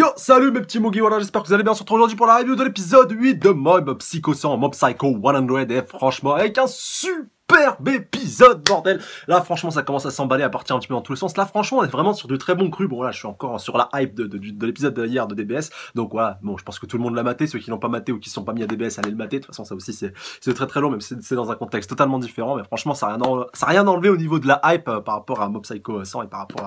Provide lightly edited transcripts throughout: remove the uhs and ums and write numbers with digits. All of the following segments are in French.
Yo, salut mes petits Mogi, voilà, j'espère que vous allez bien. On se retrouve aujourd'hui pour la review de l'épisode 8 de Mob Psycho 100, Mob Psycho 100, et franchement, avec un superbe épisode, bordel. Là, franchement, ça commence à s'emballer, à partir un petit peu dans tous les sens. Là, franchement, on est vraiment sur du très bon cru. Bon, là, je suis encore sur la hype de l'épisode d'hier de DBS. Donc voilà, bon, je pense que tout le monde l'a maté. Ceux qui l'ont pas maté ou qui ne sont pas mis à DBS, allez le mater. De toute façon, ça aussi, c'est très très long, même si c'est dans un contexte totalement différent. Mais franchement, ça n'a rien enlevé au niveau de la hype par rapport à Mob Psycho 100 et par rapport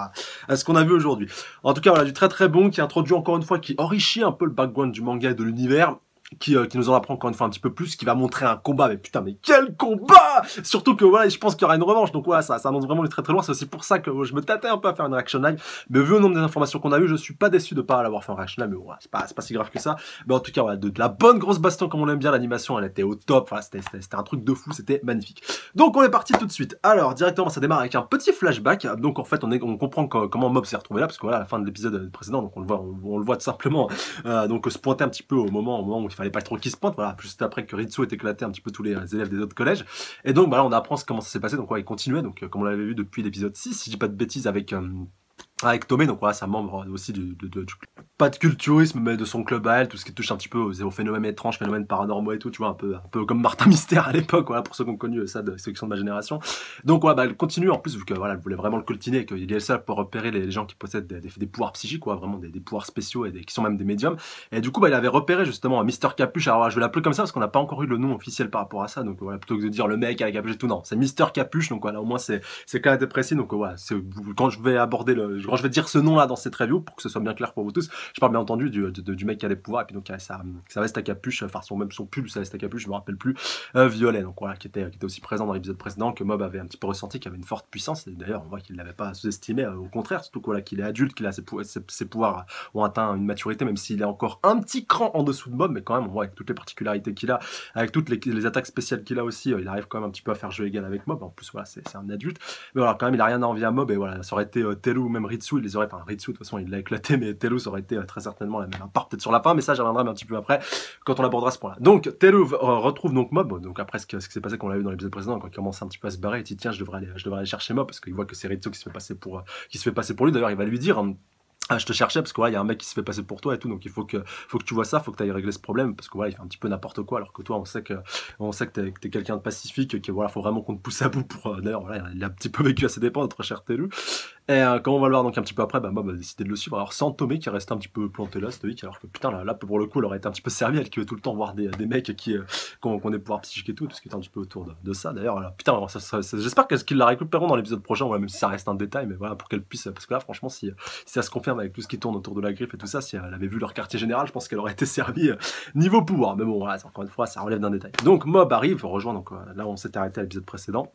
à ce qu'on a vu aujourd'hui. En tout cas, voilà, du très très bon qui introduit encore une fois, qui enrichit un peu le background du manga et de l'univers. Qui nous en apprend encore une fois un petit peu plus, qui va montrer un combat, mais putain, mais quel combat! Surtout que voilà, je pense qu'il y aura une revanche, donc voilà, ça annonce vraiment très très loin. C'est aussi pour ça que je me tâtais un peu à faire une reaction live, mais vu au nombre des informations qu'on a eues, je suis pas déçu de pas l'avoir fait en reaction live, mais voilà, c'est pas si grave que ça. Mais en tout cas, voilà, de la bonne grosse baston comme on l'aime bien, l'animation elle était au top, enfin, c'était un truc de fou, c'était magnifique. Donc on est parti tout de suite. Alors directement, ça démarre avec un petit flashback. Donc en fait, on comprend comment Mob s'est retrouvé là, parce que voilà, à la fin de l'épisode précédent, donc on le voit tout simplement, donc se pointer un petit peu au moment où il fallait pas trop qu'il se pointe. Voilà, juste après que Ritsu ait éclaté un petit peu tous les élèves des autres collèges. Et donc, bah là, on apprend comment ça s'est passé. Donc, ouais, il continuait. Donc, comme on l'avait vu depuis l'épisode 6, si je dis pas de bêtises, avec Tomé. Donc, voilà, c'est un membre aussi pas de culturisme, mais de son club à elle, tout ce qui touche un petit peu aux phénomènes étranges, phénomènes paranormaux et tout, tu vois, un peu comme Martin Mystère à l'époque, voilà, pour ceux qui ont connu ça, ceux qui sont de ma génération. Donc, voilà, bah, elle continue, en plus, vu que, voilà, elle voulait vraiment le coltiner, et qu'il est le seul pour repérer les gens qui possèdent des pouvoirs psychiques, quoi, vraiment des pouvoirs spéciaux et qui sont même des médiums. Et du coup, bah, il avait repéré, justement, Mister Capuche. Alors, je vais l'appeler comme ça, parce qu'on n'a pas encore eu le nom officiel par rapport à ça. Donc, voilà, plutôt que de dire le mec avec capuche et tout, non, c'est Mister Capuche. Donc, voilà, au moins, c'est quand même précis. Donc, voilà, quand je vais aborder quand je vais dire ce nom-là dans cette review, pour que ce soit bien clair pour vous tous, je parle bien entendu du mec qui a les pouvoirs, et puis donc il y a sa veste à capuche, enfin son pull, sa veste à capuche, je me rappelle plus, violet, donc voilà, qui était aussi présent dans l'épisode précédent, que Mob avait un petit peu ressenti, qui avait une forte puissance, et d'ailleurs on voit qu'il l'avait pas sous-estimé, au contraire, surtout voilà, qu'il est adulte, qu'il a ses pouvoirs ont atteint une maturité, même s'il est encore un petit cran en dessous de Mob, mais quand même on voit avec toutes les particularités qu'il a, avec toutes les attaques spéciales qu'il a aussi, il arrive quand même un petit peu à faire jeu égal avec Mob. En plus voilà, c'est un adulte, mais voilà, quand même il a rien à envier à Mob, et voilà, ça aurait été Telu ou même Ritsu, il les aurait, enfin Ritsu de toute façon il l'a éclaté, mais Telu ça aurait été très certainement la même, à part peut-être sur la fin, mais ça j'y reviendrai un petit peu après quand on abordera ce point là. Donc Telu retrouve donc Mob, donc après ce qui s'est passé qu'on l'a vu dans l'épisode précédent, quand il commence un petit peu à se barrer, il dit tiens, je devrais aller chercher Mob, parce qu'il voit que c'est Ritsu qui se fait passer pour lui. D'ailleurs il va lui dire ah, je te cherchais parce que voilà, il y a un mec qui se fait passer pour toi et tout, donc il faut que tu vois ça, faut que tu ailles régler ce problème, parce que voilà, il fait un petit peu n'importe quoi, alors que toi on sait que t'es quelqu'un de pacifique, que voilà, faut vraiment qu'on te pousse à bout pour d'ailleurs voilà, il a un petit peu vécu à ses dépens, notre cher Telu. Et comme on va le voir donc un petit peu après, bah Mob a décidé de le suivre, alors sans Tomé qui reste un petit peu planté là, stoïque, alors que putain là pour le coup elle aurait été un petit peu servie, elle qui veut tout le temps voir des mecs qui ont des pouvoirs psychiques et tout ce qui est un petit peu autour de ça. D'ailleurs voilà, putain, j'espère qu'ils la récupéreront dans l'épisode prochain, voilà, même si ça reste un détail, mais voilà, pour qu'elle puisse, parce que là franchement si ça se confirme avec tout ce qui tourne autour de la griffe et tout ça, si elle avait vu leur quartier général, je pense qu'elle aurait été servie niveau pouvoir, mais bon voilà, encore une fois ça relève d'un détail. Donc Mob arrive, rejoint, donc là on s'était arrêté à l'épisode précédent.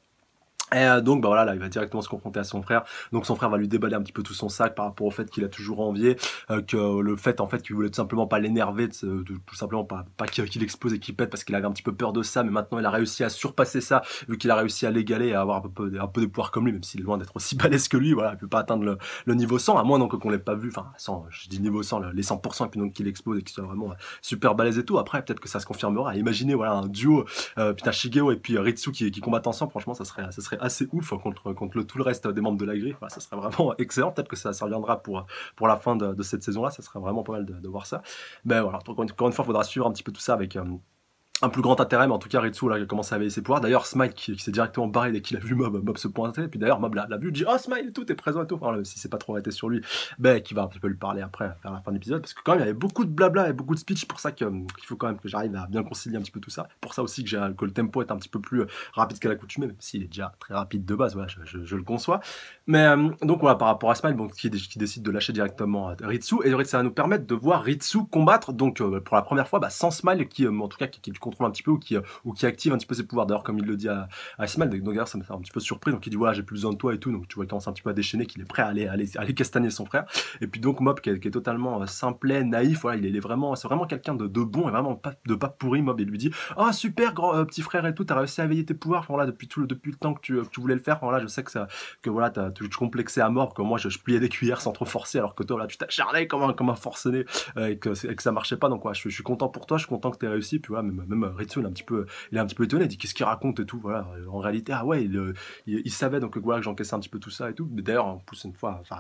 Et donc bah voilà, là il va directement se confronter à son frère. Donc son frère va lui déballer un petit peu tout son sac par rapport au fait qu'il a toujours envié, que le fait en fait qu'il voulait tout simplement pas l'énerver, tout simplement pas qu'il explose et qu'il pète, parce qu'il avait un petit peu peur de ça, mais maintenant il a réussi à surpasser ça, vu qu'il a réussi à l'égaler et à avoir un peu de pouvoir comme lui, même s'il est loin d'être aussi balèze que lui. Voilà, il peut pas atteindre le niveau 100, à moins donc qu'on l'ait pas vu, enfin 100, je dis niveau 100, les 100%, et puis donc qu'il explose et qu'il soit vraiment super balèze et tout. Après peut-être que ça se confirmera. Imaginez voilà un duo putain, Shigeo et puis Ritsu qui combattent ensemble, franchement ça serait assez ouf contre tout le reste des membres de la griffe. Voilà, ça serait vraiment excellent. Peut-être que ça reviendra pour la fin de cette saison-là. Ça serait vraiment pas mal de voir ça. Mais voilà, encore une fois, il faudra suivre un petit peu tout ça avec un plus grand intérêt, mais en tout cas Ritsu là il commence à éveiller ses pouvoirs. D'ailleurs Smile qui s'est directement barré dès qu'il a vu Mob se pointer, et puis d'ailleurs Mob l'a vu, dit oh Smile et tout, t'es présent et tout, enfin, si c'est pas trop arrêté sur lui, ben qui va un petit peu lui parler après vers la fin de l'épisode, parce que quand même il y avait beaucoup de blabla et beaucoup de speech, pour ça qu'il faut quand même que j'arrive à bien concilier un petit peu tout ça, pour ça aussi que le tempo est un petit peu plus rapide qu'à l'accoutumée, même s'il est déjà très rapide de base, voilà, je le conçois. Mais donc voilà, par rapport à Smile, donc, qui décide de lâcher directement Ritsu, et ça va nous permettre de voir Ritsu combattre, donc pour la première fois, sans Smile qui en tout cas qui contrôle un petit peu, ou qui active un petit peu ses pouvoirs. D'ailleurs comme il le dit à Smile, donc d'ailleurs ça me fait un petit peu surpris, donc il dit voilà j'ai plus besoin de toi et tout, donc tu vois il commence un petit peu à déchaîner, qu'il est prêt à aller castagner son frère. Et puis donc Mob qui est totalement simplet, naïf, voilà, c'est vraiment quelqu'un de bon et vraiment pas pourri. Mob, il lui dit ah super grand petit frère et tout, t'as réussi à éveiller tes pouvoirs, voilà, depuis le temps que tu voulais le faire, voilà, je sais que voilà tu te complexais à mort, que moi je pliais des cuillères sans trop forcer, alors que toi là tu t'acharnais comme un forcené, et que ça marchait pas. Donc je suis content pour toi, je suis content que t'aies réussi. Puis voilà, même Ritsu il est un petit peu étonné, il dit qu'est-ce qu'il raconte et tout, voilà, en réalité ah ouais il savait donc voilà que j'encaissais un petit peu tout ça et tout. Mais d'ailleurs en plus une fois, enfin,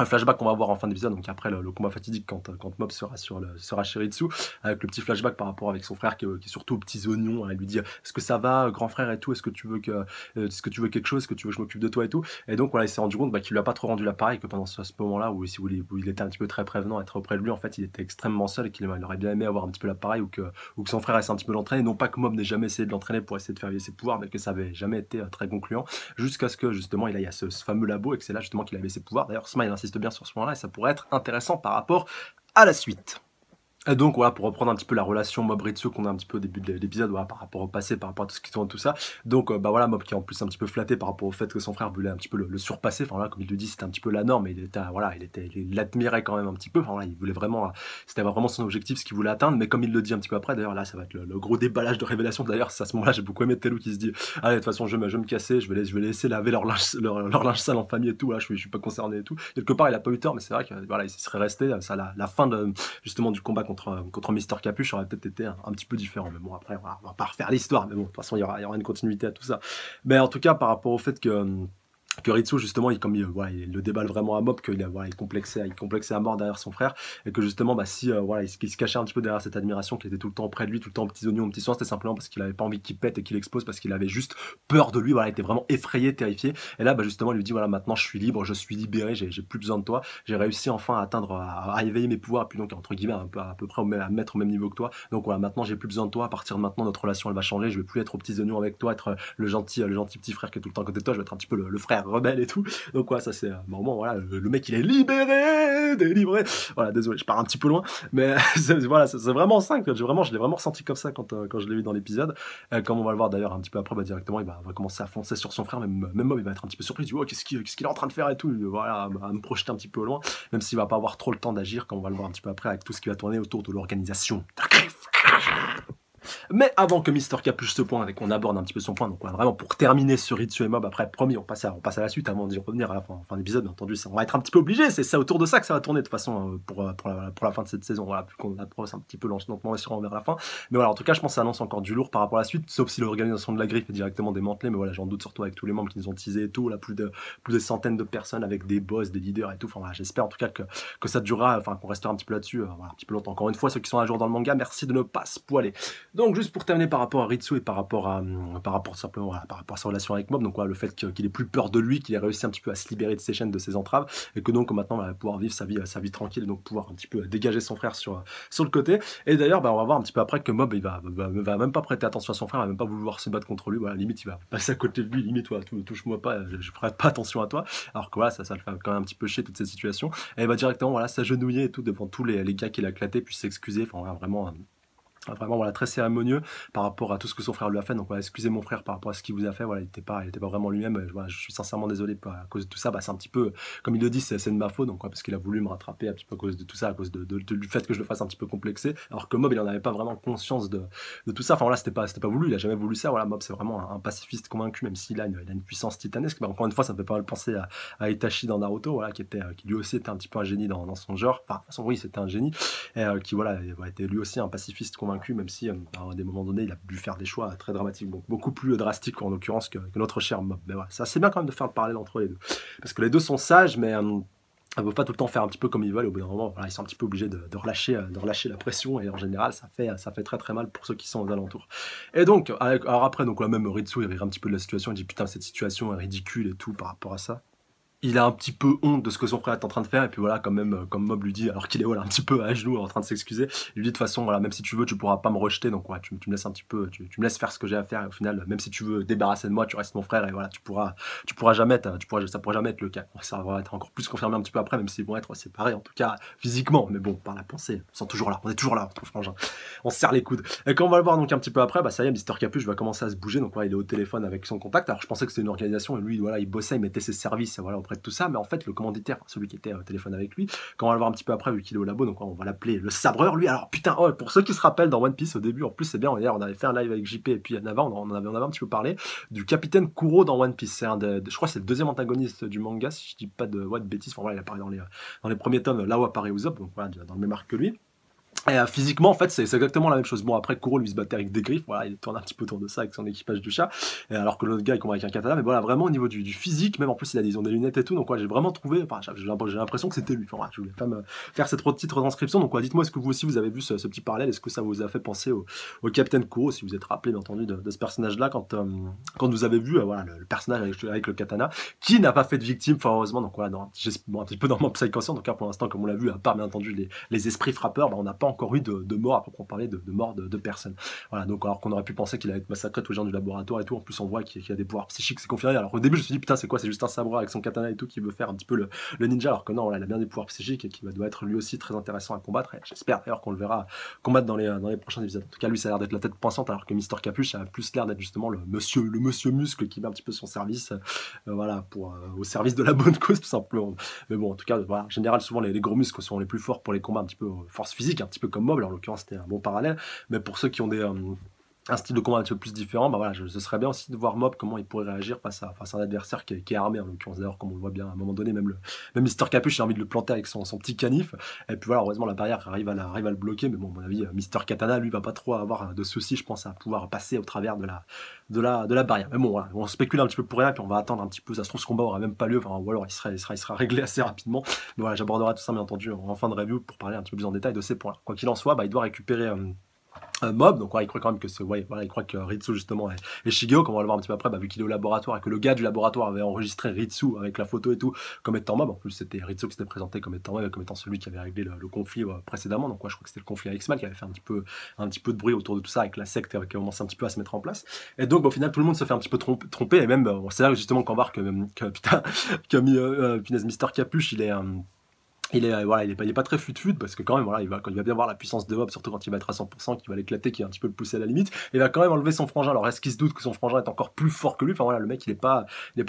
un flashback qu'on va voir en fin d'épisode, donc après le combat fatidique quand Mob sera chez Ritsu, avec le petit flashback par rapport avec son frère qui est surtout aux petits oignons, elle lui dit est-ce que ça va grand frère et tout, est-ce que tu veux quelque chose, est-ce que tu veux que je m'occupe de toi et tout, et donc voilà il s'est rendu compte qu'il lui a pas trop rendu l'appareil, que pendant ce moment-là où il était un petit peu très prévenant, être auprès de lui, en fait il était extrêmement seul et qu'il aurait bien aimé avoir un petit peu l'appareil ou que son frère essaie un petit peu l'entraîner, non pas que Mob n'ait jamais essayé de l'entraîner pour essayer de faire vivre ses pouvoirs, mais que ça avait jamais été très concluant, jusqu'à ce que justement il y a ce fameux labo et que c'est là justement qu'il avait ses pouvoirs. D'ailleurs Smile insiste bien sur ce point-là et ça pourrait être intéressant par rapport à la suite. Et donc voilà, pour reprendre un petit peu la relation Mob-Ritsu qu'on a un petit peu au début de l'épisode, voilà, par rapport au passé, par rapport à tout ce qui tourne, tout ça. Donc voilà, Mob qui est en plus un petit peu flatté par rapport au fait que son frère voulait un petit peu le surpasser. Enfin voilà, comme il le dit, c'était un petit peu la norme, mais il l'admirait quand même un petit peu. Enfin voilà, il voulait vraiment, c'était vraiment son objectif, ce qu'il voulait atteindre. Mais comme il le dit un petit peu après, d'ailleurs là, ça va être le gros déballage de révélation. D'ailleurs, c'est à ce moment-là, j'ai beaucoup aimé Telou qui se dit, allez, de toute façon, je vais me casser, je vais laisser laver leur linge sale en famille et tout. Là, je suis pas concerné et tout. Quelque part, il a pas eu tort, mais c'est vrai que voilà, il serait resté. Ça, la fin justement du combat contre Mister Capuche aurait peut-être été un petit peu différent, mais bon après on va pas refaire l'histoire, mais bon de toute façon il y aura une continuité à tout ça, mais en tout cas par rapport au fait que Ritsu justement il le déballe vraiment à Mob, qu'il complexait à mort derrière son frère, et que justement il se cachait un petit peu derrière cette admiration, qu'il était tout le temps près de lui, tout le temps aux petits oignons, aux petits soins, c'était simplement parce qu'il avait pas envie qu'il pète et qu'il explose, parce qu'il avait juste peur de lui, il était vraiment effrayé, terrifié, et là justement il lui dit maintenant je suis libre, je suis libéré, j'ai plus besoin de toi, j'ai réussi enfin à éveiller mes pouvoirs, puis donc entre guillemets à peu près à me mettre au même niveau que toi, donc voilà, maintenant j'ai plus besoin de toi, à partir de maintenant notre relation elle va changer, je vais plus être aux petits oignons avec toi, être le gentil petit frère qui est tout le temps à côté de toi, je vais être un petit peu le frère rebelle et tout. Donc ouais, ça c'est moment, voilà, le mec il est libéré, délivré. Voilà, désolé, je pars un petit peu loin, mais c'est vraiment ça que je l'ai vraiment ressenti comme ça quand je l'ai vu dans l'épisode. Comme on va le voir d'ailleurs un petit peu après, directement il va commencer à foncer sur son frère, même Mob il va être un petit peu surpris, il dit oh, qu'est-ce qu'il est en train de faire et tout, voilà, à me projeter un petit peu au loin, même s'il va pas avoir trop le temps d'agir, comme on va le voir un petit peu après avec tout ce qui va tourner autour de l'organisation. Mais avant que Mister Capuche se pointe et qu'on aborde un petit peu son point, donc voilà, vraiment pour terminer sur Ritsu et Mob, après promis on passe à la suite avant d'y revenir à la fin d'épisode, bien entendu, on va être un petit peu obligé, c'est ça autour de ça que ça va tourner de toute façon pour la fin de cette saison, voilà, plus qu'on approche un petit peu lentement et sûrement vers la fin, mais voilà, en tout cas je pense que ça annonce encore du lourd par rapport à la suite, sauf si l'organisation de la griffe est directement démantelée, mais voilà, j'en doute surtout avec tous les membres qui nous ont teasé et tout, là, plus de centaines de personnes avec des boss, des leaders et tout, enfin voilà, j'espère en tout cas que ça durera, enfin qu'on restera un petit peu là-dessus, voilà, un petit peu longtemps. Encore une fois, ceux qui sont à jour dans le manga, merci de ne pas spoiler. Donc juste pour terminer par rapport à Ritsu et par rapport simplement par rapport à sa relation avec Mob, donc voilà, le fait qu'il ait plus peur de lui, qu'il ait réussi un petit peu à se libérer de ses chaînes, de ses entraves, et que donc maintenant il va pouvoir vivre sa vie tranquille, et donc pouvoir un petit peu dégager son frère sur le côté. Et d'ailleurs on va voir un petit peu après que Mob il va même pas prêter attention à son frère, il va même pas vouloir se battre contre lui, voilà, limite il va passer à côté de lui, limite voilà, touche-moi pas, je ferai pas attention à toi, alors que voilà, ça le fait quand même un petit peu chier toute cette situation, et il va directement voilà s'agenouiller et tout devant tous les gars qu'il a éclaté, puis s'excuser, enfin voilà, vraiment voilà, très cérémonieux par rapport à tout ce que son frère lui a fait, donc voilà, excusez mon frère par rapport à ce qu'il vous a fait, voilà, il était pas vraiment lui-même, voilà, je suis sincèrement désolé à cause de tout ça, c'est un petit peu comme il le dit, c'est de ma faute, donc parce qu'il a voulu me rattraper un petit peu à cause de tout ça, à cause du fait que je le fasse un petit peu complexé, alors que Mob il en avait pas vraiment conscience de tout ça, enfin voilà, c'était pas voulu, il a jamais voulu ça, voilà, Mob c'est vraiment un pacifiste convaincu, même s'il a une puissance titanesque, encore une fois ça me fait pas mal penser à Itachi dans Naruto, voilà, qui lui aussi était un petit peu un génie dans son genre, enfin de toute façon oui c'était un génie, et qui voilà était lui aussi un pacifiste convaincu, même si à des moments donnés il a dû faire des choix très dramatiques, donc beaucoup plus drastiques en l'occurrence que notre cher Mob. Mais voilà, c'est assez bien quand même de faire le parallèle entre les deux, parce que les deux sont sages, mais on ne peut pas tout le temps faire un petit peu comme ils veulent, au bout d'un moment voilà, ils sont un petit peu obligés de relâcher la pression, et en général ça fait très très mal pour ceux qui sont aux alentours. Et donc alors après donc là même Ritsu il rire un petit peu de la situation, il dit putain cette situation est ridicule et tout par rapport à ça. Il a un petit peu honte de ce que son frère est en train de faire, et puis voilà, quand même, comme Mob lui dit, alors qu'il est voilà, un petit peu à genoux en train de s'excuser, il lui dit de toute façon, voilà, même si tu veux, tu pourras pas me rejeter, donc ouais, tu me laisses un petit peu, tu me laisses faire ce que j'ai à faire, et au final, même si tu veux débarrasser de moi, tu restes mon frère, et voilà, ça pourra jamais être le cas. Ça va être encore plus confirmé un petit peu après, même s'ils vont être séparés, en tout cas, physiquement, mais bon, par la pensée, on est toujours là, entre frangins, on se serre les coudes. Et quand on va le voir donc un petit peu après, ça y est, Mister Capuche va commencer à se bouger, donc voilà, il est au téléphone avec son contact, alors je pensais que c'était une organisation, et lui, voilà, il bossait, il mettait ses services, voilà, auprès de tout ça, mais en fait le commanditaire, celui qui était au téléphone avec lui, quand on va le voir un petit peu après vu qu'il est au labo, donc on va l'appeler le sabreur lui. Alors putain, oh, pour ceux qui se rappellent dans One Piece au début, en plus c'est bien, on avait fait un live avec JP et puis Nava, on avait un petit peu parlé du capitaine Kuro dans One Piece, c'est je crois que c'est le deuxième antagoniste du manga si je dis pas de bêtises, enfin voilà, il apparaît dans les premiers tomes, là où apparaît Usopp, donc voilà, dans le même arc que lui. Et physiquement, en fait, c'est exactement la même chose. Bon, après, Kuro, lui, se battait avec des griffes. Voilà, il tourne un petit peu autour de ça avec son équipage du chat. Et alors que l'autre gars, il combat avec un katana. Mais voilà, vraiment, au niveau du physique, même en plus, ils ont des lunettes et tout. Donc, ouais, j'ai vraiment trouvé. Enfin, j'ai l'impression que c'était lui. Enfin, voilà, je voulais pas me faire cette petite retranscription. Donc, ouais, dites-moi, est-ce que vous aussi, vous avez vu ce petit parallèle? Est-ce que ça vous a fait penser au Captain Kuro, si vous êtes rappelé, bien entendu, de ce personnage-là, quand vous avez vu voilà, le personnage avec le katana, qui n'a pas fait de victime, fort heureusement. Donc, voilà, un petit peu dans mon psychoscient. Donc, là, pour l'instant, comme on l'a vu, à part, bien entendu, les esprits frappeurs, bah, on n'a pas encore eu de mort à proprement parler, de mort de personnes. Voilà, donc alors qu'on aurait pu penser qu'il allait être massacré tous les gens du laboratoire et tout, en plus on voit qu'il a des pouvoirs psychiques, c'est confirmé. Alors au début je me suis dit putain c'est quoi, c'est juste un sabre avec son katana et tout qui veut faire un petit peu le ninja, alors que non, là, il a bien des pouvoirs psychiques et qui doit être lui aussi très intéressant à combattre. Et j'espère d'ailleurs qu'on le verra combattre dans les prochains épisodes. En tout cas lui ça a l'air d'être la tête pensante, alors que Mister Capuche a plus l'air d'être justement le monsieur muscle qui met un petit peu son service, voilà, au service de la bonne cause tout simplement. Mais bon, en tout cas, voilà, en général, souvent les gros muscles sont les plus forts pour les combats un petit peu force physique, un petit peu comme Mob. En l'occurrence, c'était un bon parallèle. Mais pour ceux qui ont un style de combat un petit peu plus différent, bah voilà, ce serait bien aussi de voir Mob comment il pourrait réagir face à un adversaire qui est armé, en l'occurrence. D'ailleurs, comme on le voit bien à un moment donné, même Mister Capuche a envie de le planter avec son petit canif. Et puis voilà, heureusement, la barrière arrive à le bloquer. Mais bon, à mon avis, Mister Katana, lui, va pas trop avoir de soucis, je pense, à pouvoir passer au travers de la barrière. Mais bon, voilà, on spécule un petit peu pour rien, puis on va attendre un petit peu. Ça se trouve, ce combat aura même pas lieu, enfin, ou alors il sera réglé assez rapidement. Mais voilà, j'aborderai tout ça, bien entendu, en fin de review pour parler un petit peu plus en détail de ces points-là. Quoi qu'il en soit, bah, il doit récupérer Mob, donc ouais, il croit quand même que il croit que Ritsu justement est Shigeo, comme on va le voir un petit peu après, bah, vu qu'il est au laboratoire et que le gars du laboratoire avait enregistré Ritsu avec la photo et tout comme étant Mob. En plus c'était Ritsu qui s'était présenté comme étant Mob, comme étant celui qui avait réglé le conflit précédemment. Donc ouais, je crois que c'était le conflit avec Smile qui avait fait un petit peu de bruit autour de tout ça, avec la secte qui a commencé un petit peu à se mettre en place. Et donc au final tout le monde se fait un petit peu tromper, et même c'est là justement qu'embarque punaise, Mister Capuche, voilà, il est pas très fut-fut parce que quand même, voilà, quand il va bien voir la puissance de Mob, surtout quand il va être à 100%, qu'il va l'éclater, qu'il va un petit peu le pousser à la limite, il va quand même enlever son frangin. Alors est-ce qu'il se doute que son frangin est encore plus fort que lui? Enfin voilà, le mec il est pas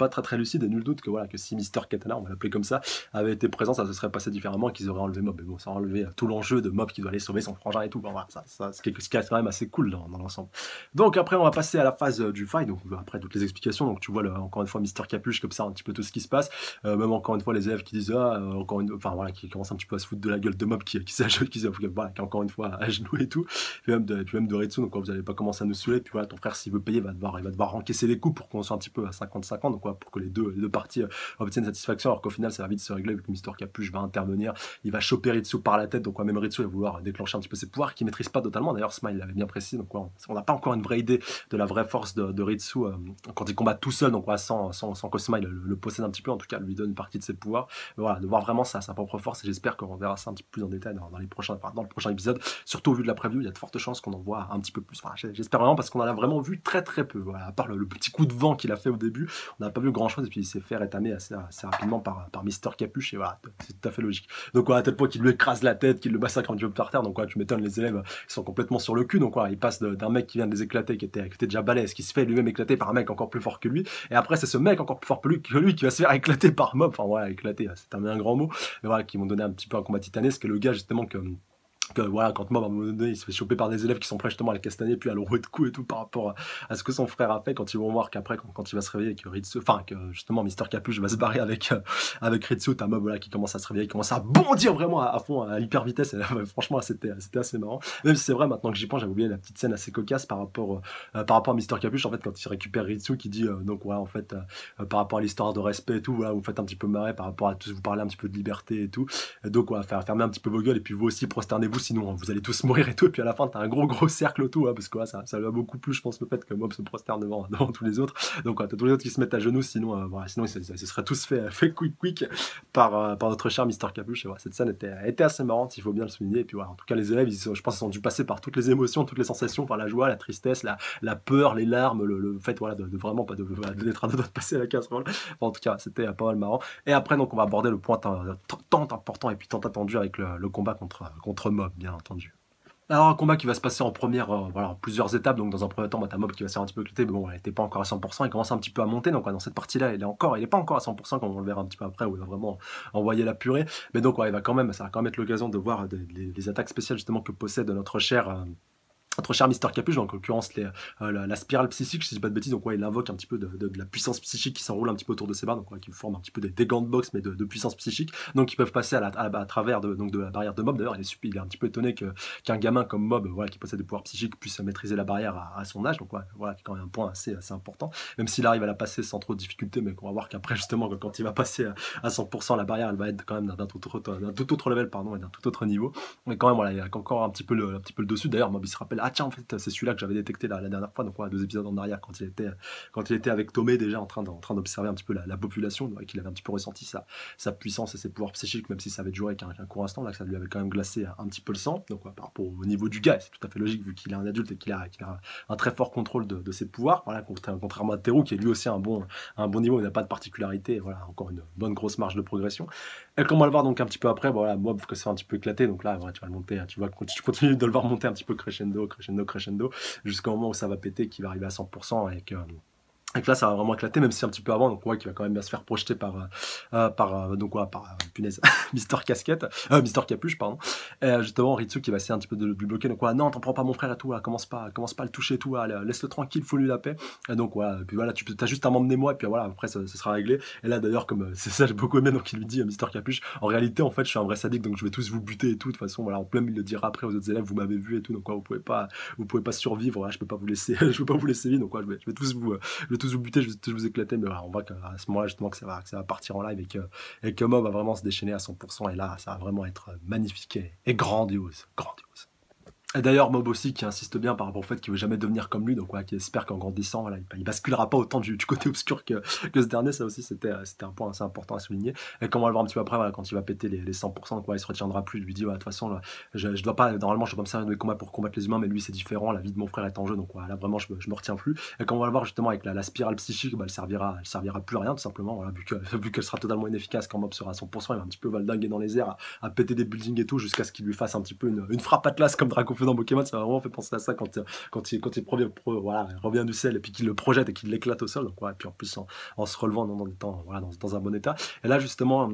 très très lucide, et nul doute que voilà, que si Mister Katana, on va l'appeler comme ça, avait été présent, ça se serait passé différemment et qu'ils auraient enlevé Mob. Mais bon, ça aurait enlevé tout l'enjeu de Mob qui doit aller sauver son frangin et tout. Enfin, voilà, ça c'est ce qui est quand même assez cool dans l'ensemble. Donc après on va passer à la phase du fight, donc après toutes les explications, donc tu vois encore une fois Mister Capuche comme ça, un petit peu tout ce qui se passe, même encore une fois les élèves qui disent enfin voilà, qui commencent un petit peu à se foutre de la gueule de Mob qui est encore une fois à genoux et tout, puis même de Ritsu. Donc vous n'allez pas commencer à nous saouler, puis voilà, ton frère s'il veut payer il va devoir encaisser les coups pour qu'on soit un petit peu à 50-50, donc voilà, pour que les deux parties obtiennent satisfaction, alors qu'au final ça va vite se régler vu que Mister Capuche va intervenir, il va choper Ritsu par la tête, donc même Ritsu va vouloir déclencher un petit peu ses pouvoirs qu'il maîtrise pas totalement. D'ailleurs Smile l'avait bien précisé, donc on n'a pas encore une vraie idée de la vraie force de Ritsu quand il combat tout seul, donc sans que Smile le possède un petit peu, en tout cas lui donne une partie de ses pouvoirs. Mais voilà, de voir vraiment sa propre force, et j'espère qu'on verra ça un petit peu plus en détail dans le prochain épisode. Surtout au vu de la preview, il y a de fortes chances qu'on en voit un petit peu plus. Voilà, j'espère vraiment, parce qu'on en a vraiment vu très très peu. Voilà, à part le petit coup de vent qu'il a fait au début, on n'a pas vu grand chose, et puis il s'est fait rétamer assez rapidement par Mister Capuche, et voilà, c'est tout à fait logique. Donc voilà, à tel point qu'il lui écrase la tête, qu'il le massacre un petit peu par terre. Donc voilà, tu m'étonnes, les élèves ils sont complètement sur le cul. Donc voilà, il passe d'un mec qui vient de les éclater, qui était déjà balèze, qui se fait lui-même éclater par un mec encore plus fort que lui, et après c'est ce mec encore plus fort que lui qui va se faire éclater par Mob. Enfin voilà, éclater, c'est un grand mot, mais voilà, qui m'ont donné un petit peu un combat titanesque. Le gars justement que voilà, quand Mob à un moment donné il se fait choper par des élèves qui sont prêts justement à le castagner puis à le rouer de coups et tout par rapport à ce que son frère a fait, quand ils vont voir qu'après quand il va se réveiller, que Ritsu, enfin que justement Mister Capuche va se barrer avec Ritsu, t'as Mob voilà, qui commence à se réveiller, qui commence à bondir vraiment à fond à hyper vitesse, et franchement c'était assez marrant, même si c'est vrai maintenant que j'y pense, j'avais oublié la petite scène assez cocasse par rapport à Mister Capuche, en fait, quand il récupère Ritsu, qui dit donc ouais, en fait par rapport à l'histoire de respect et tout, voilà, vous faites un petit peu marrer par rapport à tous, vous parlez un petit peu de liberté et tout, et donc voilà, fermer un petit peu vos gueules, et puis vous aussi prosternez-vous, sinon vous allez tous mourir et tout. Et puis à la fin t'as un gros cercle autour, parce que ça lui a beaucoup plu, je pense, le fait que Mob se prosterne devant tous les autres. Donc t'as tous les autres qui se mettent à genoux, sinon voilà, sinon ils se seraient tous fait quick par notre cher Mister Capuche. Et voilà, cette scène était assez marrante, il faut bien le souligner. Et puis voilà, en tout cas les élèves, je pense qu'ils ont dû passer par toutes les émotions, toutes les sensations, par la joie, la tristesse, la peur, les larmes, le fait voilà de vraiment pas d'être à deux doigts de passer à la casserole. Enfin, en tout cas c'était pas mal marrant. Et après donc on va aborder le point tant important et puis tant attendu avec le combat contre Mob, bien entendu. Alors un combat qui va se passer en plusieurs étapes. Donc dans un premier temps, t'as Mob qui va se faire un petit peu éclater, mais bon, il était pas encore à 100%, il commence un petit peu à monter. Donc dans cette partie-là, il est pas encore à 100%, comme on le verra un petit peu après, où il va vraiment envoyer la purée. Mais donc ça va quand même être l'occasion de voir les attaques spéciales justement que possède notre cher notre cher Mister Capuche, donc en l'occurrence la spirale psychique, si je dis pas de bêtises, donc ouais, il invoque un petit peu de la puissance psychique qui s'enroule un petit peu autour de ses barres, donc ouais, qui forme un petit peu des gants de boxe, mais de puissance psychique, donc ils peuvent passer à travers de la barrière de Mob. D'ailleurs, il est un petit peu étonné qu'un gamin comme Mob, voilà, qui possède des pouvoirs psychiques, puisse maîtriser la barrière à son âge, donc ouais, voilà, c'est quand même un point assez important, même s'il arrive à la passer sans trop de difficulté, mais on va voir qu'après, justement, quand il va passer à 100%, la barrière, elle va être quand même d'un tout autre level, pardon, et d'un tout autre niveau, mais quand même, voilà, il y a encore un petit peu le dessus. D'ailleurs, Mob, il se rappelle, ah tiens, en fait, c'est celui-là que j'avais détecté la dernière fois, donc ouais, 2 épisodes en arrière, quand il était avec Tomé déjà en train d'observer un petit peu la population, ouais, qu'il avait un petit peu ressenti sa puissance et ses pouvoirs psychiques, même si ça avait duré qu'un court instant, là, que ça lui avait quand même glacé un petit peu le sang. Donc ouais, par rapport au niveau du gars, c'est tout à fait logique vu qu'il est un adulte et qu'il a un très fort contrôle de ses pouvoirs. Voilà, contrairement à Teru qui est lui aussi un bon niveau, il n'a pas de particularité. Voilà, encore une bonne grosse marge de progression. Et comme on va le voir donc un petit peu après, bon, voilà, Mob que c'est un petit peu éclaté, donc là, ouais, tu vas le monter, tu continues de le voir monter un petit peu crescendo, jusqu'au moment où ça va péter, qui va arriver à 100% et que là, ça va vraiment éclater, même si un petit peu avant, donc on voit qu'il va quand même bien se faire projeter donc ouais, punaise, Mister Casquette, Mister Capuche, pardon. Et justement, Ritsu qui va essayer un petit peu de le bloquer, donc ouais, non, t'en prends pas mon frère et tout, là, commence pas à le toucher et tout, là, laisse-le tranquille, faut lui la paix. Et donc voilà, puis voilà, t'as juste à m'emmener moi, et puis voilà, après ça sera réglé. Et là d'ailleurs, comme c'est ça, j'ai beaucoup aimé, donc il lui dit, Mister Capuche, en réalité, en fait, je suis un vrai sadique, donc je vais tous vous buter et tout, de toute façon, voilà, en plein, il le dira après aux autres élèves, vous m'avez vu et tout, donc quoi, vous pouvez pas survivre, voilà, je peux pas vous laisser, je peux pas vous laisser vivre, donc quoi, je vais tous vous buter, je vais tous vous éclater, mais voilà, on voit qu'à ce moment-là, justement, que ça va partir en live et que Mob va vraiment se déchaîner à 100%, et là, ça va vraiment être magnifique et grandiose. Et d'ailleurs, Mob aussi qui insiste bien par rapport au fait qu'il veut jamais devenir comme lui, donc ouais, qui espère qu'en grandissant, voilà, il basculera pas autant du côté obscur que ce dernier. Ça aussi, c'était un point assez important à souligner. Et comme on va le voir un petit peu après, voilà, quand il va péter les 100%, donc ouais, il se retiendra plus. Il lui dit, de toute façon, là, je dois pas, normalement, je dois pas me servir de mes combats pour combattre les humains, mais lui, c'est différent. La vie de mon frère est en jeu, donc voilà, là, vraiment, je me retiens plus. Et comme on va le voir justement avec la spirale psychique, bah, elle servira plus à rien, tout simplement. Voilà, vu qu'elle sera totalement inefficace quand Mob sera à 100%, il va un petit peu valdinguer dans les airs, à péter des buildings et tout, jusqu'à ce qu'il lui fasse un petit peu une frappe atlas comme Dracofeu dans Pokémon. Ça va vraiment fait penser à ça quand il voilà, revient du ciel et puis qu'il le projette et qu'il l'éclate au sol. Donc, ouais, et puis en plus en se relevant voilà, dans un bon état. Et là justement,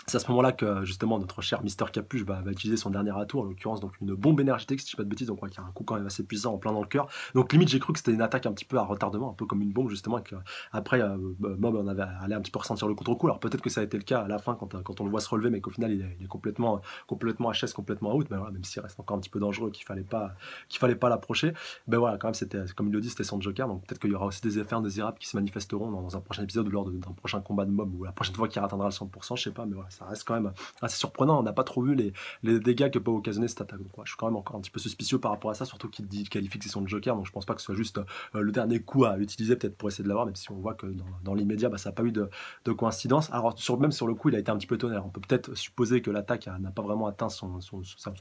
c'est à ce moment-là que justement notre cher Mister Capuche va utiliser son dernier atout, en l'occurrence donc une bombe énergétique, si je dis pas de bêtises, donc ouais, qui a un coup quand même assez puissant en plein dans le cœur. Donc limite j'ai cru que c'était une attaque un petit peu à retardement, un peu comme une bombe justement, et que après Mob en avait allé un petit peu ressentir le contre-coup. Alors peut-être que ça a été le cas à la fin quand on le voit se relever, mais qu'au final il est complètement HS, complètement out. Mais voilà, même s'il reste encore un petit peu dangereux, qu'il fallait pas l'approcher. Ben voilà, quand même c'était, comme il le dit, c'était son Joker. Donc peut-être qu'il y aura aussi des effets indésirables qui se manifesteront dans un prochain épisode ou lors d'un prochain combat de Mob, ou la prochaine fois qu'il atteindra le 100%, je sais pas, mais voilà, ça reste quand même assez surprenant. On n'a pas trop vu les dégâts que peut occasionner cette attaque. Donc, ouais, je suis quand même encore un petit peu suspicieux par rapport à ça, surtout qu'il qualifie que c'est son Joker, donc je pense pas que ce soit juste le dernier coup à utiliser peut-être pour essayer de l'avoir, même si on voit que dans l'immédiat, bah, ça n'a pas eu de coïncidence. Alors même sur le coup, il a été un petit peu tonnerre. On peut peut-être supposer que l'attaque n'a pas vraiment atteint son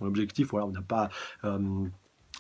objectif. Voilà, on n'a pas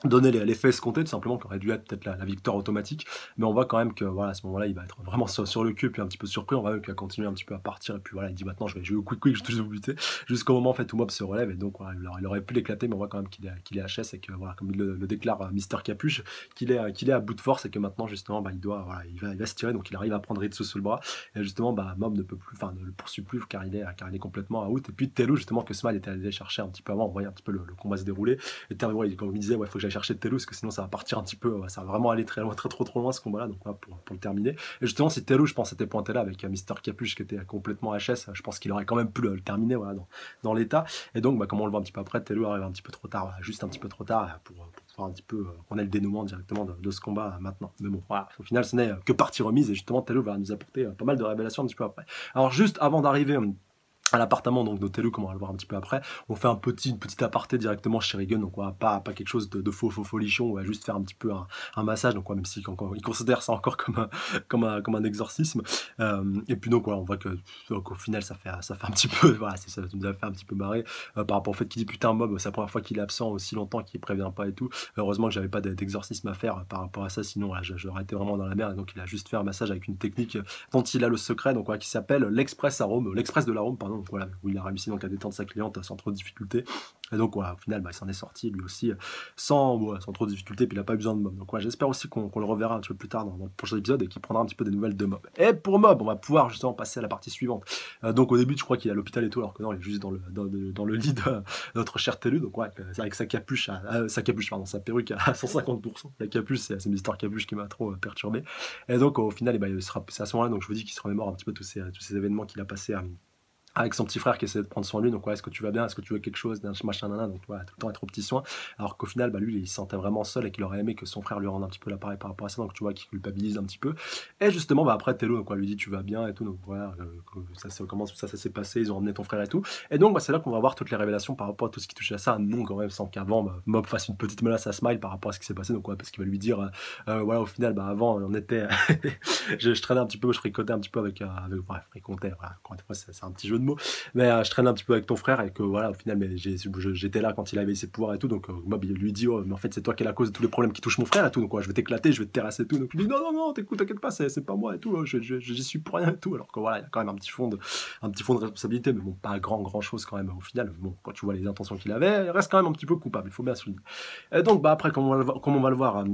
donner l'effet escompté, tout simplement, qui aurait dû être peut-être la victoire automatique, mais on voit quand même que voilà, à ce moment-là il va être vraiment sur le cul, puis un petit peu surpris. On voit qu'il va continuer un petit peu à partir, et puis voilà, il dit maintenant je vais jouer au quick, je vais vous buter, jusqu'au moment en fait où Mob se relève, et donc voilà, il aurait pu l'éclater, mais on voit quand même qu'il est HS, et que voilà, comme il le déclare Mister Capuche, qu'il est à bout de force, et que maintenant justement bah, il va se tirer, donc il arrive à prendre Ritsu sous le bras, et justement bah, Mob ne le poursuit plus car il est complètement out. Et puis Tello justement, que Smile était allé chercher un petit peu avant, on voyait un petit peu le combat se dérouler, et comme il disait, ouais, faut que j'aille chercher Tello, parce que sinon ça va partir un petit peu, ça va vraiment aller très loin, trop loin ce combat là, donc voilà, pour le terminer. Et justement si Tello, je pense, était pointé là avec Mister Capuche qui était complètement HS, je pense qu'il aurait quand même pu le terminer, voilà, dans l'état. Et donc bah, comme on le voit un petit peu après, Tello arrive un petit peu trop tard, voilà, juste un petit peu trop tard pour voir un petit peu qu'on ait le dénouement directement de ce combat maintenant. Mais bon voilà, au final ce n'est que partie remise, et justement Tello va nous apporter pas mal de révélations un petit peu après. Alors juste avant d'arriver à l'appartement donc d'Othello, comme on va le voir un petit peu après, on fait une petite aparté directement chez Regan, donc on va pas quelque chose de faux folichon, on va juste faire un petit peu un massage, donc ouais, même si il considère ça encore comme un exorcisme, et puis donc voilà, on voit que donc, au final ça fait un petit peu, voilà, ça nous a fait un petit peu marrer par rapport au fait qu'il dit putain Mob, c'est la première fois qu'il est absent aussi longtemps, qu'il prévient pas et tout. Heureusement que j'avais pas d'exorcisme à faire par rapport à ça, sinon voilà, j'aurais été vraiment dans la merde. Et donc il a juste fait un massage avec une technique dont il a le secret, donc voilà, qui s'appelle l'express de l'arôme, pardon. Donc voilà, où il a réussi donc à détendre sa cliente sans trop de difficulté. Et donc, voilà, au final, il s'en est sorti lui aussi sans trop de difficultés, puis il n'a pas eu besoin de Mob. Donc, j'espère aussi qu'on le reverra un petit peu plus tard dans le prochain épisode et qu'il prendra un petit peu des nouvelles de Mob. Et pour Mob, on va pouvoir justement passer à la partie suivante. Donc, au début, je crois qu'il est à l'hôpital et tout, alors que non, il est juste dans le lit de notre cher Telu. Donc, c'est avec sa capuche, pardon, sa perruque à 150%. La capuche, c'est Mister Capuche qui m'a trop perturbé. Et donc, au final, c'est à ce moment-là, donc je vous dis qu'il se remémore un petit peu tous ces événements qu'il a passés avec son petit frère qui essaie de prendre soin de lui. Donc, est-ce que tu vas bien? Est-ce que tu veux quelque chose? Machin, nana. Donc, tout le temps être aux petits soins. Alors qu'au final, lui, il se sentait vraiment seul et qu'il aurait aimé que son frère lui rende un petit peu l'appareil par rapport à ça. Donc, tu vois, qu'il culpabilise un petit peu. Et justement, après, Tello, lui dit, tu vas bien et tout. Donc, voilà, comment ça s'est passé? Ils ont emmené ton frère et tout. Et donc, c'est là qu'on va voir toutes les révélations par rapport à tout ce qui touchait à ça. Non, quand même, sans qu'avant, Mob fasse une petite menace à Smile par rapport à ce qui s'est passé. Donc, parce qu'il va lui dire, voilà, au final, avant, on était. je traînais un petit peu, je fricotais un petit peu avec fricotais, voilà, encore une fois, c'est un petit jeu de mots. Mais je traîne un petit peu avec ton frère et que voilà, au final, j'étais là quand il avait ses pouvoirs et tout. Donc, Mob, il lui dit, oh, mais en fait, c'est toi qui es la cause de tous les problèmes qui touchent mon frère et tout. Donc, je vais t'éclater, je vais te terrasser et tout. Donc, il dit, non, t'inquiète pas, c'est pas moi et tout. J'y suis pour rien et tout. Alors que voilà, il y a quand même un petit fond de responsabilité, mais bon, pas grand chose quand même au final. Bon, quand tu vois les intentions qu'il avait, il reste quand même un petit peu coupable, il faut bien souligner. Et donc, après, comme on va le voir,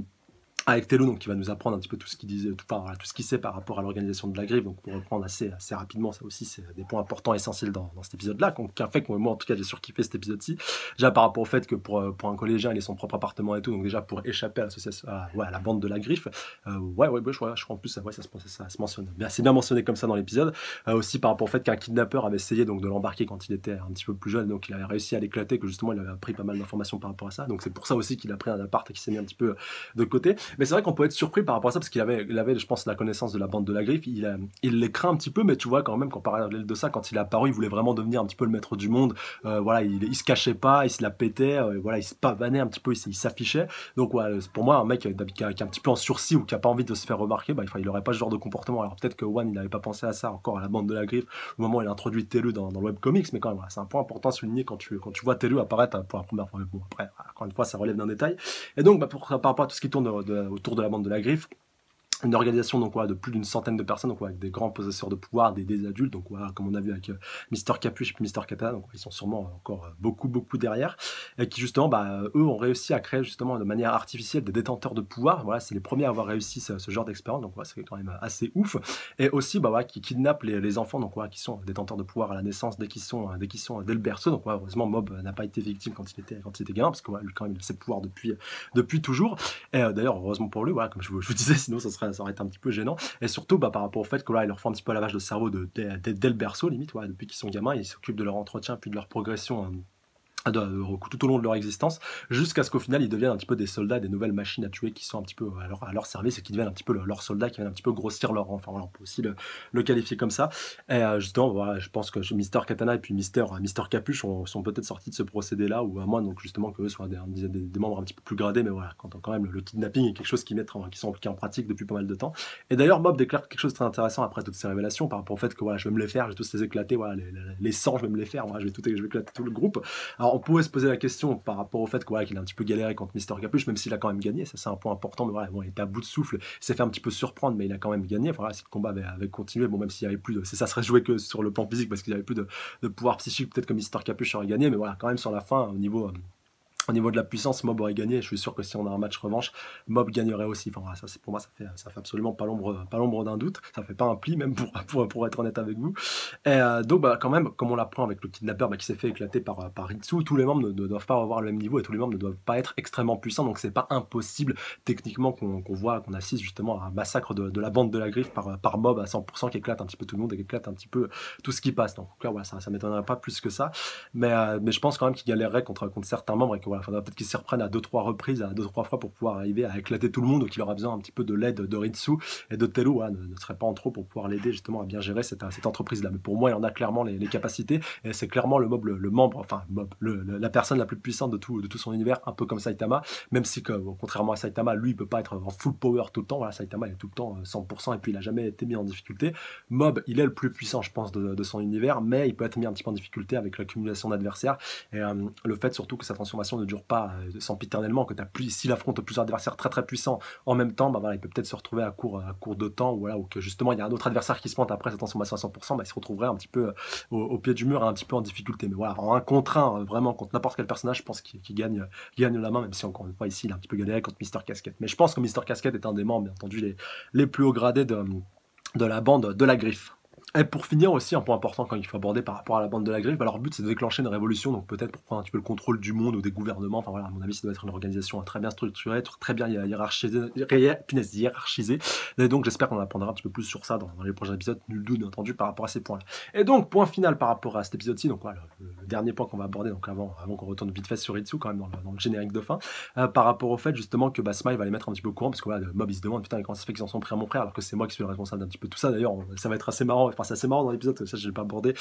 avec Tello, donc qui va nous apprendre un petit peu tout ce qu'il disait, tout ce qu'il sait par rapport à l'organisation de la griffe. Donc pour reprendre assez rapidement, ça aussi c'est des points importants, essentiels dans cet épisode-là, qui a fait que moi en tout cas j'ai surkiffé cet épisode-ci. Déjà par rapport au fait que pour un collégien il ait son propre appartement et tout, donc déjà pour échapper à l'association, à la bande de la griffe, je crois en plus ça se mentionne. C'est bien mentionné comme ça dans l'épisode. Aussi par rapport au fait qu'un kidnappeur avait essayé donc de l'embarquer quand il était un petit peu plus jeune, donc il avait réussi à l'éclater, que justement il avait appris pas mal d'informations par rapport à ça. Donc c'est pour ça aussi qu'il a pris un appart et qu'il s'est mis un petit peu de côté. Mais c'est vrai qu'on peut être surpris par rapport à ça, parce qu'il avait, je pense, la connaissance de la bande de la griffe. Il les craint un petit peu, mais tu vois, quand même, quand on parlait de ça, quand il est apparu, il voulait vraiment devenir un petit peu le maître du monde. Voilà, il se cachait pas, il se la pétait, voilà, il se pavanait un petit peu, il s'affichait. Donc, ouais, pour moi, un mec qui est un petit peu en sursis ou qui a pas envie de se faire remarquer, il aurait pas ce genre de comportement. Alors, peut-être que One, il n'avait pas pensé à ça encore à la bande de la griffe, au moment où il a introduit Tellu dans le webcomics, mais quand même, voilà, c'est un point important à souligner quand tu vois Tellu apparaître pour la première fois. Mais bon, après, encore une fois, ça relève d'un détail. Et donc, par rapport à tout ce qui tourne autour de la bande de la griffe, une organisation donc de plus d'une centaine de personnes, donc avec des grands possesseurs de pouvoir, des adultes, donc voilà, comme on a vu avec Mister Capuche et puis Mister Katana, donc ils sont sûrement encore beaucoup derrière, et qui justement eux ont réussi à créer justement de manière artificielle des détenteurs de pouvoir. Voilà, c'est les premiers à avoir réussi ce genre d'expérience, donc voilà, c'est quand même assez ouf. Et aussi qui kidnappent les enfants, donc voilà, qui sont détenteurs de pouvoir à la naissance dès qu'ils sont dès le berceau. Donc voilà, heureusement Mob n'a pas été victime quand il était gamin, parce que voilà, lui quand même il a ses pouvoirs depuis toujours. Et d'ailleurs heureusement pour lui, voilà, comme je vous disais, sinon ça aurait été un petit peu gênant. Et surtout par rapport au fait que là ils leur font un petit peu lavage de cerveau dès le berceau limite, voilà, depuis qu'ils sont gamins, ils s'occupent de leur entretien puis de leur progression tout au long de leur existence, jusqu'à ce qu'au final ils deviennent un petit peu des soldats, des nouvelles machines à tuer qui sont un petit peu à leur service et qui deviennent un petit peu leurs soldats, qui viennent un petit peu grossir leur rang. Enfin voilà, on peut aussi le qualifier comme ça. Et justement, voilà, je pense que Mister Katana et puis Mister Capuche sont peut-être sortis de ce procédé-là, ou à moins donc justement qu'eux soient des membres un petit peu plus gradés, mais voilà, quand même le kidnapping est quelque chose qui sont en pratique depuis pas mal de temps. Et d'ailleurs, Mob déclare quelque chose de très intéressant après toutes ces révélations par rapport au fait que voilà, je vais me les faire, je vais tous les éclater, voilà, les 100, je vais me les faire, voilà, je vais éclater tout le groupe. Alors on pourrait se poser la question par rapport au fait qu'il a un petit peu galéré contre Mister Capuche, même s'il a quand même gagné, ça c'est un point important, mais voilà, bon, il était à bout de souffle, il s'est fait un petit peu surprendre, mais il a quand même gagné. Voilà, si le combat avait continué, bon, même s'il y avait plus de, ça serait joué que sur le plan physique parce qu'il n'y avait plus de pouvoir psychique, peut-être que Mister Capuche aurait gagné, mais voilà, quand même sur la fin, au niveau de la puissance, Mob aurait gagné. Je suis sûr que si on a un match revanche, Mob gagnerait aussi. Enfin, voilà, ça, pour moi, ça fait absolument pas l'ombre d'un doute. Ça fait pas un pli, même pour être honnête avec vous. Et donc, quand même, comme on l'apprend avec le kidnappeur qui s'est fait éclater par Ritsu, tous les membres ne doivent pas avoir le même niveau et tous les membres ne doivent pas être extrêmement puissants. Donc, c'est pas impossible, techniquement, qu'on assiste justement à un massacre de la bande de la griffe par Mob à 100% qui éclate un petit peu tout le monde et qui éclate un petit peu tout ce qui passe. Donc, là, voilà, ça m'étonnerait pas plus que ça. Mais je pense quand même qu'il galérerait contre certains membres et que il faudra peut-être qu'ils s'y reprennent à 2-3 reprises, à 2-3 fois pour pouvoir arriver à éclater tout le monde, ou qu'il aura besoin un petit peu de l'aide de Ritsu et de Tello, ne serait pas en trop pour pouvoir l'aider justement à bien gérer cette entreprise-là. Mais pour moi, il en a clairement les capacités, et c'est clairement le membre, la personne la plus puissante de tout son univers, un peu comme Saitama, même si contrairement à Saitama, lui, il peut pas être en full power tout le temps. Voilà, Saitama, il est tout le temps 100%, et puis il a jamais été mis en difficulté. Mob, il est le plus puissant, je pense, de son univers, mais il peut être mis un petit peu en difficulté avec l'accumulation d'adversaires, et le fait surtout que sa transformation dure pas sempiternellement, que s'il affronte plusieurs adversaires très puissants en même temps, bah voilà, il peut peut-être se retrouver à court de temps, ou voilà, ou que justement il y a un autre adversaire qui se pointe après cette transformation à 100%, bah, il se retrouverait un petit peu au pied du mur, un petit peu en difficulté. Mais voilà, en 1 contre 1, vraiment contre n'importe quel personnage, je pense qu'il gagne la main, même si encore une fois ici il a un petit peu galéré contre Mister Casquette. Mais je pense que Mister Casquette est un des membres, bien entendu, les plus haut gradés de la bande de la Griffe. Et pour finir aussi, un point important quand il faut aborder par rapport à la bande de la Griffe, bah leur but c'est de déclencher une révolution, donc peut-être pour prendre un petit peu le contrôle du monde ou des gouvernements. Enfin voilà, à mon avis, ça doit être une organisation très bien structurée, très bien hiérarchisée. Et donc j'espère qu'on apprendra un petit peu plus sur ça dans les prochains épisodes, nul doute bien entendu par rapport à ces points-là. Et donc, point final par rapport à cet épisode-ci, donc voilà, le dernier point qu'on va aborder, donc avant qu'on retourne vite fait sur Ritsu, quand même dans le générique de fin, par rapport au fait justement que Smile va les mettre un petit peu au courant, parce que voilà, le mob il se demande, putain, comment ça se fait qu'ils en sont pris à mon frère, alors que c'est moi qui suis le responsable d'un petit peu tout ça. D'ailleurs, ça va être assez marrant, enfin c'est assez marrant dans l'épisode, ça je l'ai pas abordé,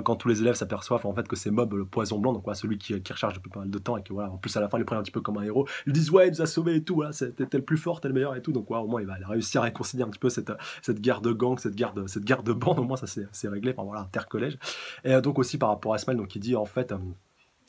quand tous les élèves s'aperçoivent en fait que c'est Mob le poison blanc, donc voilà, celui qui recharge depuis pas mal de temps, et que voilà, en plus à la fin il les prend un petit peu comme un héros, ils lui disent ouais il nous a sauvés et tout, voilà, t'es le plus fort, t'es le meilleur et tout, donc voilà, au moins il va réussir à réconcilier un petit peu cette guerre de gang, cette guerre de bande, au moins ça c'est réglé, enfin voilà, intercollège. Et donc aussi par rapport à Smile, donc il dit en fait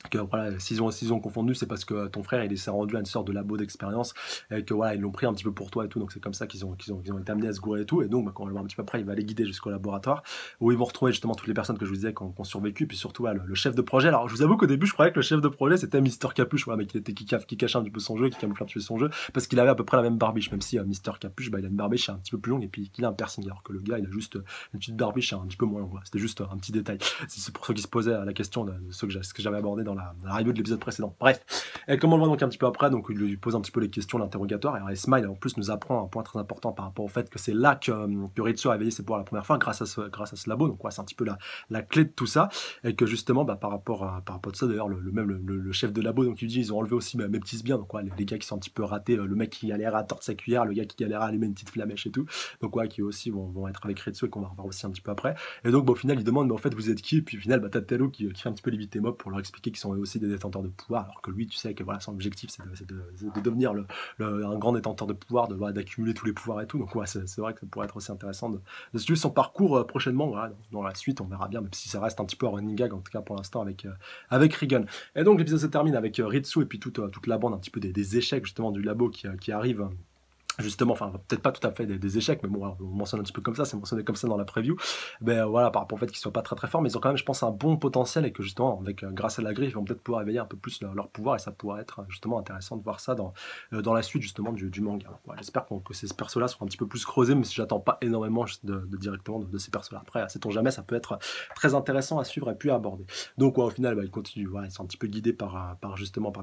que voilà, s'ils ont confondu, c'est parce que ton frère il s'est rendu à une sorte de labo d'expérience, et que voilà, ils l'ont pris un petit peu pour toi et tout, donc c'est comme ça qu'ils ont été amenés à se gourer et tout. Et donc bah, quand on va le voir un petit peu après, il va les guider jusqu'au laboratoire où ils vont retrouver justement toutes les personnes que je vous disais qui ont survécu, puis surtout le chef de projet. Alors je vous avoue qu'au début je croyais que le chef de projet c'était Mister Capuche, voilà, mais qui cachait un petit peu son jeu, qui camouflait un petit peu son jeu, parce qu'il avait à peu près la même barbiche, même si Mister Capuche, bah, il a une barbiche un petit peu plus longue et puis qu'il a un piercing, alors que le gars il a juste une petite barbiche un petit peu moins longue, voilà. C'était juste un petit détail. C'est pour ceux qui se posaient la question de ce que j'avais abordé dans la review de l'épisode précédent. Bref, et comme on le voit donc un petit peu après, donc il lui pose un petit peu les questions, l'interrogatoire, et Smile en plus nous apprend un point très important par rapport au fait que c'est là que Ritsu a réveillé ses pouvoirs la première fois grâce à ce labo, donc ouais, c'est un petit peu la clé de tout ça, et que justement bah, par rapport à ça d'ailleurs le chef de labo, donc il dit ils ont enlevé aussi mes petits biens, donc ouais, les gars qui sont un petit peu ratés, le mec qui galère à tordre sa cuillère, le gars qui galère à allumer une petite flamèche et tout, donc ouais, qui aussi vont être avec Ritsu et qu'on va revoir aussi un petit peu après. Et donc bah, au final il demande mais en fait vous êtes qui, et puis au final bah, t'as Tello qui fait un petit peu limiter Mob pour leur expliquer qu'ils sont aussi des détenteurs de pouvoir, alors que lui tu sais que voilà, son objectif c'est de devenir un grand détenteur de pouvoir, d'accumuler tous les pouvoirs et tout, donc ouais, c'est vrai que ça pourrait être aussi intéressant de suivre son parcours prochainement, voilà, dans la suite on verra bien, même si ça reste un petit peu un running gag en tout cas pour l'instant avec Regan. Et donc l'épisode se termine avec Ritsu et puis toute la bande un petit peu des échecs justement du labo qui arrivent justement, enfin peut-être pas tout à fait des échecs, mais bon, on mentionne un petit peu comme ça, c'est mentionné comme ça dans la preview, ben voilà, par rapport au fait qu'ils soient pas très forts, mais ils ont quand même, je pense, un bon potentiel, et que justement, grâce à la griffe, ils vont peut-être pouvoir éveiller un peu plus leur pouvoir, et ça pourrait être justement intéressant de voir ça dans la suite justement du manga. Voilà, j'espère que ces persos-là seront un petit peu plus creusés, même si j'attends pas énormément directement de ces persos-là. Après, sait-on jamais, ça peut être très intéressant à suivre et puis à aborder. Donc ouais, au final, bah, ils continuent, voilà, ils sont un petit peu guidés par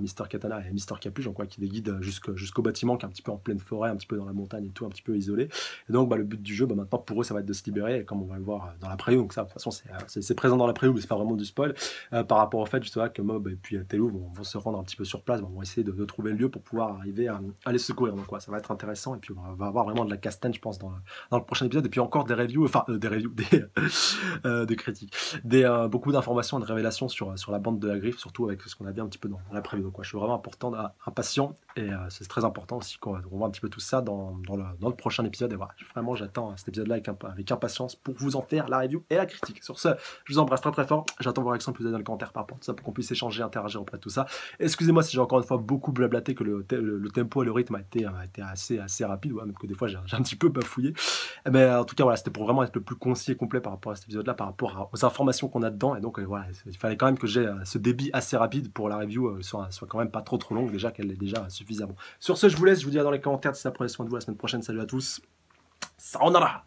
Mister Katana et Mister Capuche, donc ouais, qui les guident jusqu'au bâtiment qui est un petit peu en pleine forêt, un petit peu dans la montagne et tout, un petit peu isolé. Et donc bah, le but du jeu, bah, maintenant pour eux ça va être de se libérer, et comme on va le voir dans la preview, donc ça de toute façon c'est présent dans la preview, mais c'est pas vraiment du spoil, par rapport au fait justement que Mob et puis Tello vont se rendre un petit peu sur place, vont essayer de trouver le lieu pour pouvoir arriver à les secourir. Donc ouais, ça va être intéressant, et puis on va avoir vraiment de la castagne je pense dans le prochain épisode, et puis encore des reviews, des critiques, beaucoup d'informations et de révélations sur la bande de la griffe, surtout avec ce qu'on a vu un petit peu dans la preview. Donc ouais, je suis vraiment impatient, et c'est très important aussi qu'on voit un petit peu tout ça dans le prochain épisode. Et voilà, vraiment j'attends cet épisode là avec impatience pour vous en faire la review et la critique. Sur ce, je vous embrasse très fort, j'attends vos réactions plus dans les commentaires par rapport à tout ça, pour qu'on puisse échanger, interagir auprès de tout ça. Excusez-moi si j'ai encore une fois beaucoup blablaté, que le tempo et le rythme a été assez rapide, ouais, même que des fois j'ai un petit peu bafouillé, mais en tout cas voilà, c'était pour vraiment être le plus concis et complet par rapport à cet épisode là, par rapport aux informations qu'on a dedans. Et donc voilà, il fallait quand même que j'ai ce débit assez rapide pour la review soit quand même pas trop longue, déjà qu'elle est déjà suffisamment. Sur ce, je vous laisse, je vous dis à dans les commentaires, si ça, prenez soin de vous, la semaine prochaine, salut à tous, sayonara.